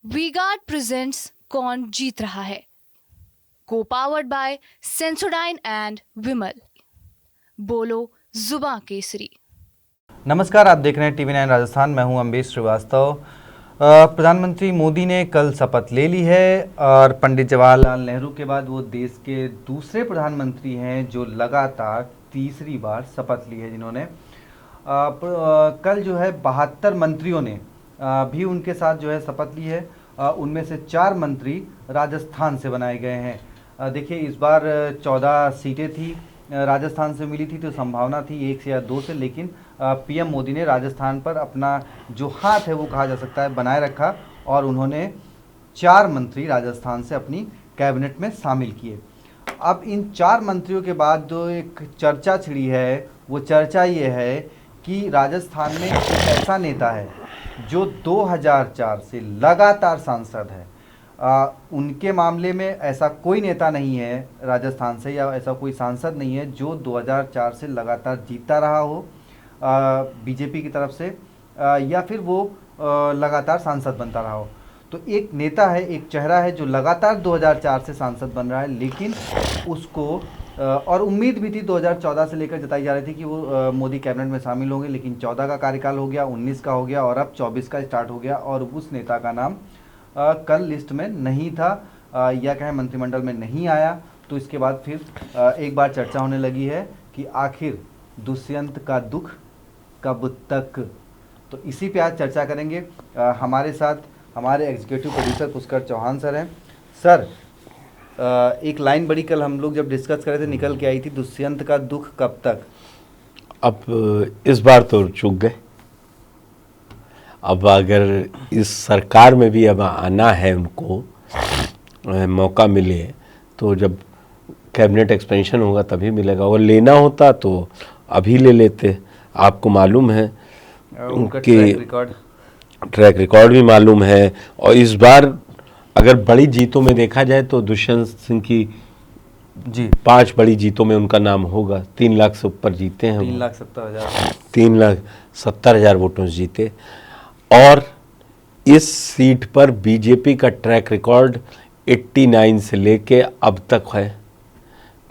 V-Guard presents कौन जीत रहा है, को पावर्ड बाय सेंसोडाइन एंड विमल। बोलो जुबां केसरी। नमस्कार, आप देख रहे हैं टीवी 9 राजस्थान। मैं हूं अम्बेश श्रीवास्तव। प्रधानमंत्री मोदी ने कल शपथ ले ली है और पंडित जवाहरलाल नेहरू के बाद वो देश के दूसरे प्रधानमंत्री हैं जो लगातार तीसरी बार शपथ ली है, जिन्होंने कल जो है 72 मंत्रियों ने भी उनके साथ जो है शपथ ली है। उनमें से 4 मंत्री राजस्थान से बनाए गए हैं। देखिए, इस बार 14 सीटें थी, राजस्थान से मिली थी, तो संभावना थी 1 से या 2 से, लेकिन पीएम मोदी ने राजस्थान पर अपना जो हाथ है वो कहा जा सकता है बनाए रखा और उन्होंने 4 मंत्री राजस्थान से अपनी कैबिनेट में शामिल किए। अब इन 4 मंत्रियों के बाद जो एक चर्चा छिड़ी है, वो चर्चा ये है कि राजस्थान में एक ऐसा नेता है जो 2004 से लगातार सांसद है। उनके मामले में ऐसा कोई नेता नहीं है राजस्थान से, या ऐसा कोई सांसद नहीं है जो 2004 से लगातार जीतता रहा हो बीजेपी की तरफ से, या फिर वो लगातार सांसद बनता रहा हो। तो एक नेता है, एक चेहरा है जो लगातार 2004 से सांसद बन रहा है, लेकिन उसको और उम्मीद भी थी 2014 से लेकर जताई जा रही थी कि वो मोदी कैबिनेट में शामिल होंगे, लेकिन 14 का कार्यकाल हो गया, 19 का हो गया और अब 24 का स्टार्ट हो गया और उस नेता का नाम कल लिस्ट में नहीं था, या कहें मंत्रिमंडल में नहीं आया। तो इसके बाद फिर एक बार चर्चा होने लगी है कि आखिर दुष्यंत का दुख कब तक। तो इसी पे आज चर्चा करेंगे। हमारे साथ हमारे executive producer Pushkar Chauhan sir हैं। सर, एक लाइन बड़ी कल हम लोग जब डिस्कस कर रहे थे निकल के आई थी, दुष्यंत का दुख कब तक। अब इस बार तो चूक गए। अब अगर इस सरकार में भी अब आना है, उनको मौका मिले, तो जब कैबिनेट एक्सपेंशन होगा तभी मिलेगा। और लेना होता तो अभी ले लेते। आपको मालूम है कि ट्रैक रिकॉर्ड भी मालूम है। और इस बार अगर बड़ी जीतों में देखा जाए तो दुष्यंत सिंह की जी 5 बड़ी जीतों में उनका नाम होगा। 3 लाख से ऊपर जीते हैं, 3,70,000 3,70,000 वोटों से जीते। और इस सीट पर बीजेपी का ट्रैक रिकॉर्ड 89 से लेके अब तक है।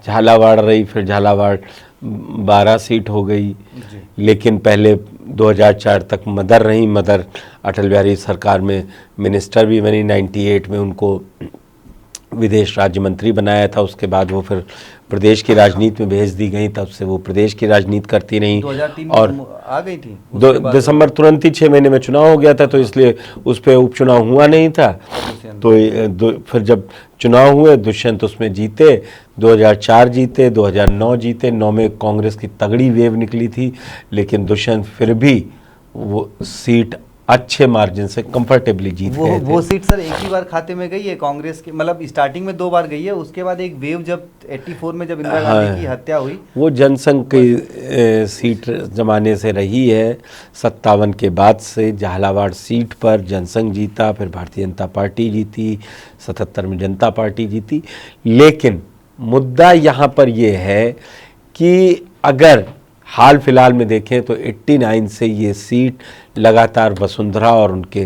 झालावाड़ रही, फिर झालावाड़ 12 सीट हो गई, लेकिन पहले 2004 तक मदर रही। मदर अटल बिहारी सरकार में मिनिस्टर भी बनी। 98 में उनको विदेश राज्य मंत्री बनाया था। उसके बाद वो फिर प्रदेश की राजनीति में भेज दी गई, तब से वो प्रदेश की राजनीति करती रही। 2003 और आ गई थी। दिसंबर तुरंत ही 6 महीने में चुनाव हो गया था, तो इसलिए उस पर उपचुनाव हुआ नहीं था। तो फिर जब चुनाव हुए, दुष्यंत उसमें जीते। 2004 जीते, 2009 जीते। 9 में कांग्रेस की तगड़ी वेव निकली थी, लेकिन दुष्यंत फिर भी वो सीट अच्छे मार्जिन से कंफर्टेबली जीत गए थे। वो सीट सर एक ही बार खाते में गई है कांग्रेस के, मतलब स्टार्टिंग में 2 बार गई है, उसके बाद एक वेव जब 84 में जब इंदिरा गांधी की हत्या हुई, वो जनसंघ की सीट जमाने से रही है। 57 के बाद से झालावाड़ सीट पर जनसंघ जीता, फिर भारतीय जनता पार्टी जीती, 77 में जनता पार्टी जीती। लेकिन मुद्दा यहाँ पर ये है कि अगर हाल फिलहाल में देखें तो 89 से ये सीट लगातार वसुंधरा और उनके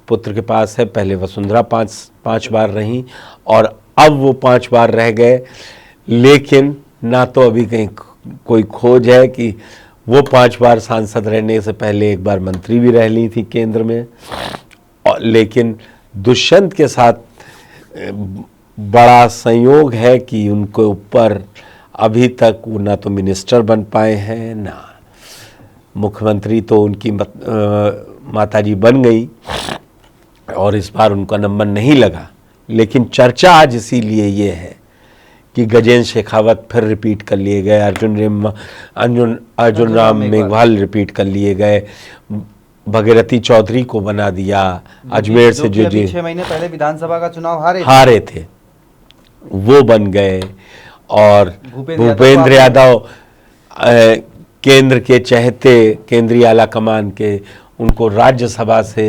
पुत्र के पास है। पहले वसुंधरा 5 बार रहीं और अब वो 5 बार रह गए, लेकिन ना तो अभी कहीं कोई खोज है कि वो 5 बार सांसद रहने से पहले एक बार मंत्री भी रह ली थी केंद्र में। और लेकिन दुष्यंत के साथ बड़ा संयोग है कि उनके ऊपर अभी तक वो ना तो मिनिस्टर बन पाए हैं, ना मुख्यमंत्री। तो उनकी माताजी बन गई और इस बार उनका नंबर नहीं लगा। लेकिन चर्चा आज इसीलिए ये है कि गजेंद्र शेखावत फिर रिपीट कर लिए गए, अर्जुन राम मेघवाल रिपीट कर लिए गए, भगीरथी चौधरी को बना दिया अजमेर से, जो 6 महीने पहले विधानसभा का चुनाव हारे थे, वो बन गए। और भूपेंद्र यादव केंद्र के चहेते, केंद्रीय आला कमान के, उनको राज्यसभा से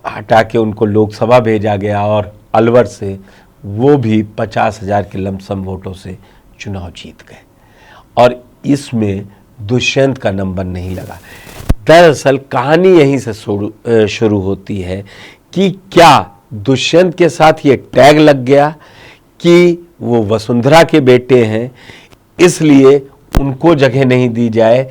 हटा के उनको लोकसभा भेजा गया और अलवर से वो भी 50,000 के लमसम वोटों से चुनाव जीत गए। और इसमें दुष्यंत का नंबर नहीं लगा। दरअसल कहानी यहीं से शुरू होती है कि क्या दुष्यंत के साथ ये टैग लग गया कि वो वसुंधरा के बेटे हैं इसलिए उनको जगह नहीं दी जाए।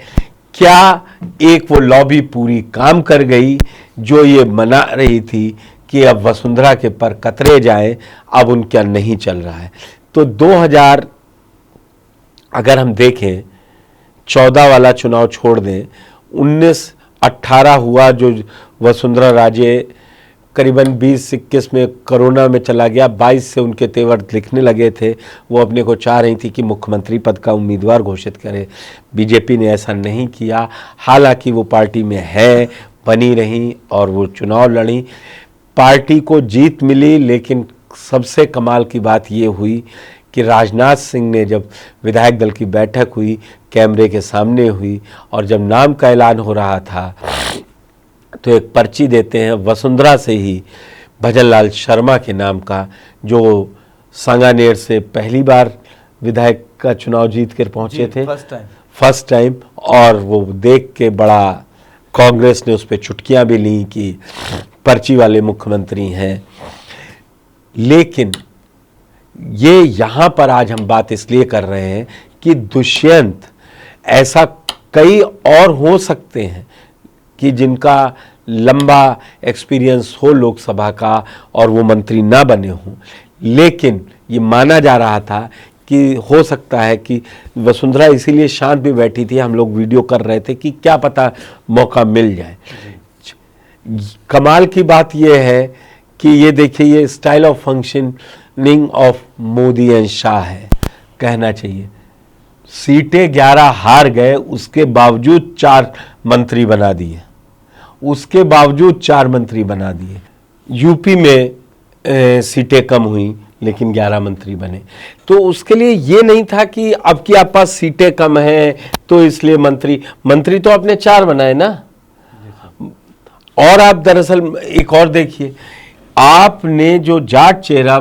क्या एक वो लॉबी पूरी काम कर गई जो ये मना रही थी कि अब वसुंधरा के पर कतरे जाएं, अब उनका नहीं चल रहा है। तो 2000 अगर हम देखें 14 वाला चुनाव छोड़ दें, 19-18 हुआ जो वसुंधरा राजे करीबन 20-21 में कोरोना में चला गया, 22 से उनके तेवर दिखने लगे थे। वो अपने को चाह रही थी कि मुख्यमंत्री पद का उम्मीदवार घोषित करे। बीजेपी ने ऐसा नहीं किया, हालांकि वो पार्टी में है, बनी रही और वो चुनाव लड़ी, पार्टी को जीत मिली। लेकिन सबसे कमाल की बात ये हुई कि राजनाथ सिंह ने जब विधायक दल की बैठक हुई, कैमरे के सामने हुई और जब नाम का ऐलान हो रहा था तो एक पर्ची देते हैं वसुंधरा से ही, भजनलाल शर्मा के नाम का, जो सांगानेर से पहली बार विधायक का चुनाव जीत कर पहुंचे थे, फर्स्ट टाइम। और वो देख के बड़ा कांग्रेस ने उस पर चुटकियां भी ली कि पर्ची वाले मुख्यमंत्री हैं। लेकिन ये यहाँ पर आज हम बात इसलिए कर रहे हैं कि दुष्यंत, ऐसा कई और हो सकते हैं कि जिनका लंबा एक्सपीरियंस हो लोकसभा का और वो मंत्री ना बने हों, लेकिन ये माना जा रहा था कि हो सकता है कि वसुंधरा इसीलिए शांत भी बैठी थी, हम लोग वीडियो कर रहे थे कि क्या पता मौका मिल जाए। कमाल की बात ये है कि ये देखिए, ये style of functioning of Modi and Shah है, कहना चाहिए। सीटें 11 हार गए, उसके बावजूद 4 मंत्री बना दिए, उसके बावजूद 4 मंत्री बना दिए। यूपी में सीटें कम हुई लेकिन 11 मंत्री बने। तो उसके लिए ये नहीं था कि अब की आप पास सीटें कम हैं तो इसलिए मंत्री तो आपने 4 बनाए ना। और आप दरअसल एक और देखिए, आपने जो जाट चेहरा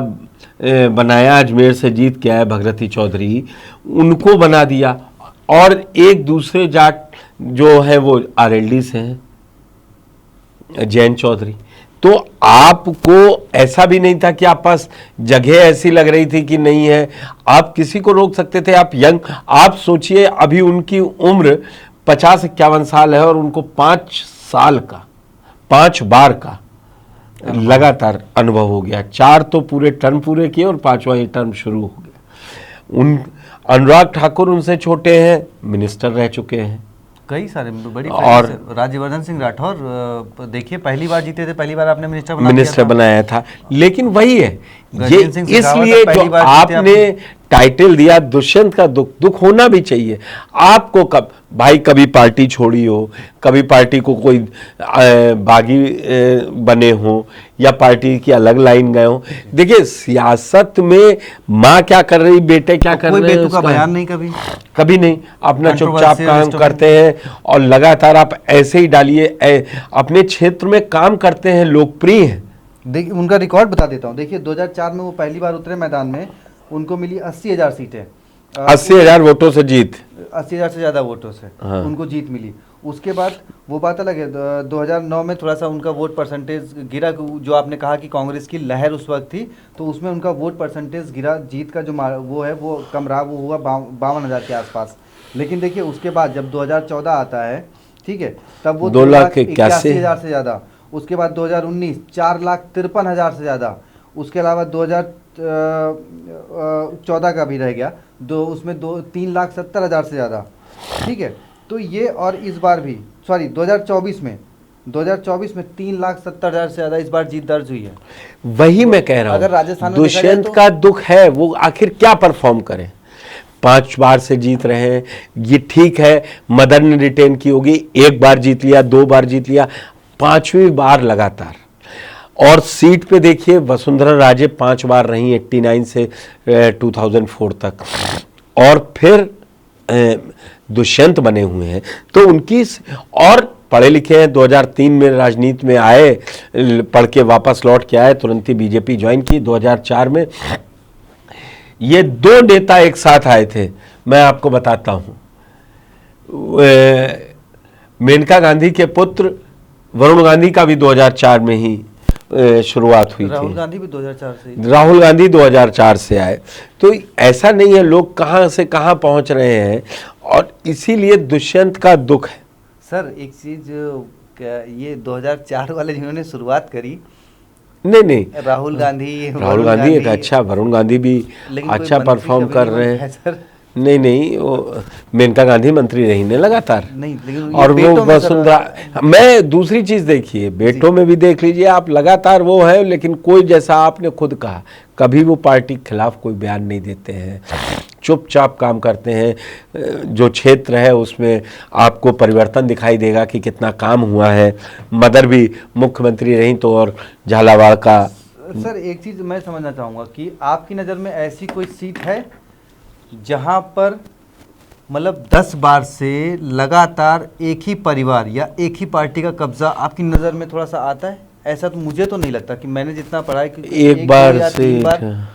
बनाया, अजमेर से जीत के आया भगरथी चौधरी, उनको बना दिया। और एक दूसरे जाट जो है वो आरएलडी से हैं, जैन चौधरी। तो आपको ऐसा भी नहीं था कि आप पास जगह ऐसी लग रही थी कि नहीं है, आप किसी को रोक सकते थे। आप यंग, आप सोचिए अभी उनकी उम्र 50-51 साल है और उनको 5 साल का, 5 बार का लगातार अनुभव हो गया। 4 तो पूरे टर्म पूरे किए और 5वां ये टर्म शुरू हो गया। अनुराग ठाकुर उनसे छोटे हैं, मिनिस्टर रह चुके हैं कई सारे बड़ी। और राज्यवर्धन सिंह राठौर देखिए पहली बार जीते थे, पहली बार आपने मिनिस्टर बनाया था। लेकिन वही है, ये इसलिए जो आपने टाइटल दिया दुष्यंत का दुख होना भी चाहिए। आपको कभी पार्टी छोड़ी हो, कभी पार्टी को कोई बागी बने हो या पार्टी की अलग लाइन गए हो। देखिए सियासत में माँ क्या कर रही, बेटे क्या कर रहे हैं, उसका बयान नहीं, कभी नहीं। अपना चुपचाप काम करते हैं और लगातार आप ऐसे ही डालिए। अपने क्षेत्र में काम करते हैं, लोकप्रिय हैं। देखिए उनका रिकॉर्ड बता देता हूँ। देखिए 2004 में वो पहली बार उतरे मैदान में, उनको मिली 80,000 सीटें, 80,000 वोटों से जीत, 80,000 से ज़्यादा वोटों से उनको जीत मिली। उसके बाद वो बात अलग है, 2009 में थोड़ा सा उनका वोट परसेंटेज गिरा। जो आपने कहा कि कांग्रेस की लहर उस वक्त थी, तो उसमें उनका वोट परसेंटेज गिरा, जीत का जो वो है वो कम रहा, वो हुआ 52,000 के आसपास। लेकिन देखिए उसके बाद जब 2014 आता है, ठीक है, तब वो 2,81,000 से ज़्यादा। उसके बाद 2019 4,53,000 से ज़्यादा। उसके अलावा 2014 का भी रह गया, उसमें 3,70,000 से ज़्यादा, ठीक है। तो ये, और इस बार भी 2024 में 3,70,000 से ज़्यादा इस बार जीत दर्ज हुई है। वही मैं कह रहा हूँ, अगर राजस्थान दुष्यंत का दुख है, वो आखिर क्या परफॉर्म करें। 5 बार से जीत रहे हैं, ये ठीक है। मदन ने रिटेन की होगी, 1 बार जीत लिया, 2 बार जीत लिया, 5वीं बार लगातार। और सीट पे देखिए वसुंधरा राजे 5 बार रही, 89 से 2004 तक, और फिर दुष्यंत बने हुए हैं। तो उनकी, और पढ़े लिखे हैं, 2003 में राजनीति में आए, पढ़ के वापस लौट के आए, तुरंत ही बीजेपी ज्वाइन की। 2004 में ये 2 नेता एक साथ आए थे, मैं आपको बताता हूँ। मेनका गांधी के पुत्र वरुण गांधी का भी 2004 में ही शुरुआत हुई राहुल थी। गांधी भी 2004 से राहुल गांधी 2004 से आए, तो ऐसा नहीं है, लोग कहाँ से कहाँ पहुँच रहे हैं, और इसीलिए दुष्यंत का दुख है। सर एक चीज ये 2004 वाले जिन्होंने शुरुआत करी, नहीं नहीं, राहुल गांधी राहुल गांधी एक अच्छा, वरुण गांधी भी लेकिन कोई अच्छा मंत्री परफॉर्म कभी कर नहीं रहे बना हैं। है, सर। नहीं नहीं, वो मेनका गांधी मंत्री रही ने लगातार, नहीं लेकिन ये और वो बेटों में सर, वसुंधरा, मैं दूसरी चीज देखिए, बेटों में भी देख लीजिए आप, लगातार वो है, लेकिन कोई, जैसा आपने खुद कहा, कभी वो पार्टी के खिलाफ कोई बयान नहीं देते हैं, चुपचाप काम करते हैं। जो क्षेत्र है उसमें आपको परिवर्तन दिखाई देगा कि कितना काम हुआ है। मदर भी मुख्यमंत्री रही तो, और झालावाड़ का। सर एक चीज मैं समझना चाहूंगा कि आपकी नज़र में ऐसी कोई सीट है जहां पर मतलब 10 बार से लगातार एक ही परिवार या एक ही पार्टी का कब्जा आपकी नज़र में थोड़ा सा आता है? ऐसा तो मुझे तो नहीं लगता, कि मैंने जितना पढ़ा है कि एक बार या से 3 बार।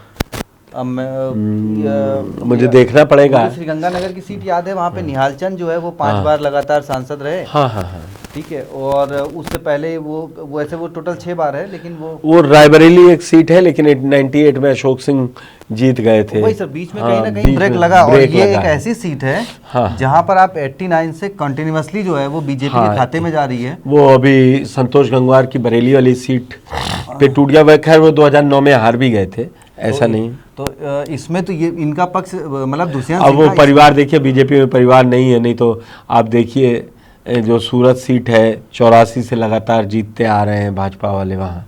मुझे देखना पड़ेगा। मुझे श्रीगंगानगर की सीट याद है, वहाँ पे निहाल चंद जो है वो 5 बार लगातार सांसद रहे। हाँ हाँ हाँ, ठीक है, और उससे पहले वो ऐसे वो टोटल 6 बार है, लेकिन वो रायबरेली एक सीट है, लेकिन 98 में अशोक सिंह जीत गए थे। वही सर, बीच में हाँ, कहीं ना कहीं बीच ब्रेक में लगा, और ब्रेक ये लगा एक है। ऐसी सीट है हाँ, जहां पर आप 89 से कंटिन्यूअसली जो है वो बीजेपी हाँ, के खाते में जा रही है। वो अभी संतोष गंगवार की बरेली वाली सीट पे टूट गया, वह खैर वो 2009 में हार भी गए थे, ऐसा नहीं। तो इसमें तो ये इनका पक्ष मतलब दुष्यंत अब सिंह वो का परिवार देखिए, बीजेपी में परिवार नहीं है, नहीं तो आप देखिए जो सूरत सीट है 84 से लगातार जीतते आ रहे हैं भाजपा वाले वहाँ,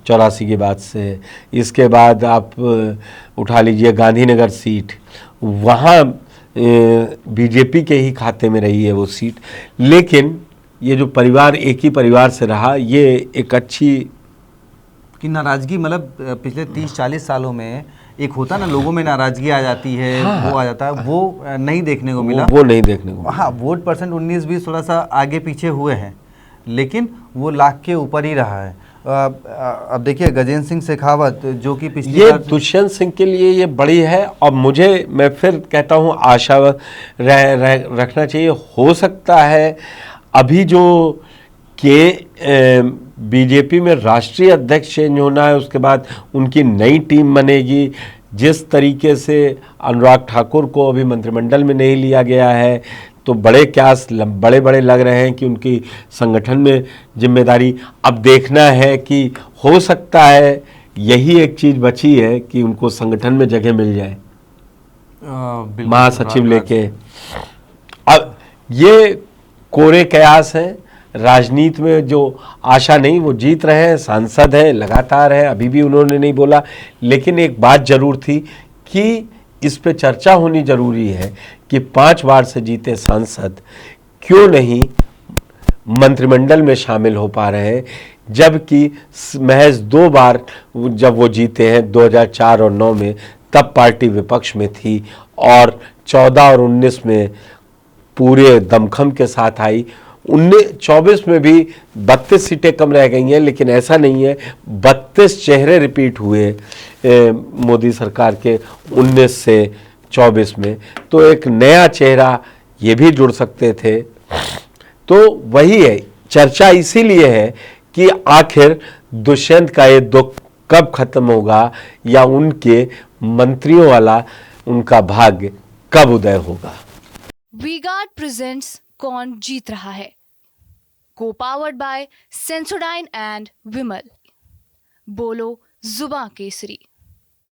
84 के बाद से। इसके बाद आप उठा लीजिए गांधीनगर सीट, वहाँ बीजेपी के ही खाते में रही है वो सीट, लेकिन ये जो परिवार एक ही परिवार से रहा, ये एक अच्छी की नाराजगी, मतलब पिछले 30-40 सालों में एक होता ना, लोगों में नाराजगी आ जाती है। हाँ, वो आ जाता है, वो नहीं देखने को मिला। वो नहीं देखने को। हाँ, वोट परसेंट 19-20 थोड़ा सा आगे पीछे हुए हैं, लेकिन वो लाख के ऊपर ही रहा है। अब देखिए गजेंद्र सिंह शेखावत जो कि पिछली ये बार दुष्यंत सिंह के लिए ये बड़ी है, और मुझे, मैं फिर कहता हूँ, आशा रखना चाहिए। हो सकता है अभी जो के बीजेपी में राष्ट्रीय अध्यक्ष चेंज होना है, उसके बाद उनकी नई टीम बनेगी, जिस तरीके से अनुराग ठाकुर को अभी मंत्रिमंडल में नहीं लिया गया है, तो बड़े क्यास बड़े बड़े लग रहे हैं कि उनकी संगठन में जिम्मेदारी। अब देखना है कि हो सकता है यही एक चीज़ बची है कि उनको संगठन में जगह मिल जाए, महासचिव लेके। अब ये कोरे कयास है, राजनीति में जो आशा नहीं, वो जीत रहे हैं, सांसद है, लगातार है, अभी भी उन्होंने नहीं बोला, लेकिन एक बात जरूर थी कि इस पे चर्चा होनी जरूरी है कि 5 बार से जीते सांसद क्यों नहीं मंत्रिमंडल में शामिल हो पा रहे हैं, जबकि महज 2 बार जब वो जीते हैं 2004 और 9 में, तब पार्टी विपक्ष में थी, और 14 और 19 में पूरे दमखम के साथ आई। 24 में भी 32 सीटें कम रह गई हैं, लेकिन ऐसा नहीं है, 32 चेहरे रिपीट हुए मोदी सरकार के 19 से 24 में, तो एक नया चेहरा ये भी जुड़ सकते थे। तो वही है, चर्चा इसीलिए है कि आखिर दुष्यंत का ये दुख कब खत्म होगा, या उनके मंत्रियों वाला उनका भाग्य कब उदय होगा। वीगार्ड प्रेजेंट्स कौन जीत रहा है, को पावर्ड बाय सेंसोडाइन एंड विमल। बोलो जुबां केसरी।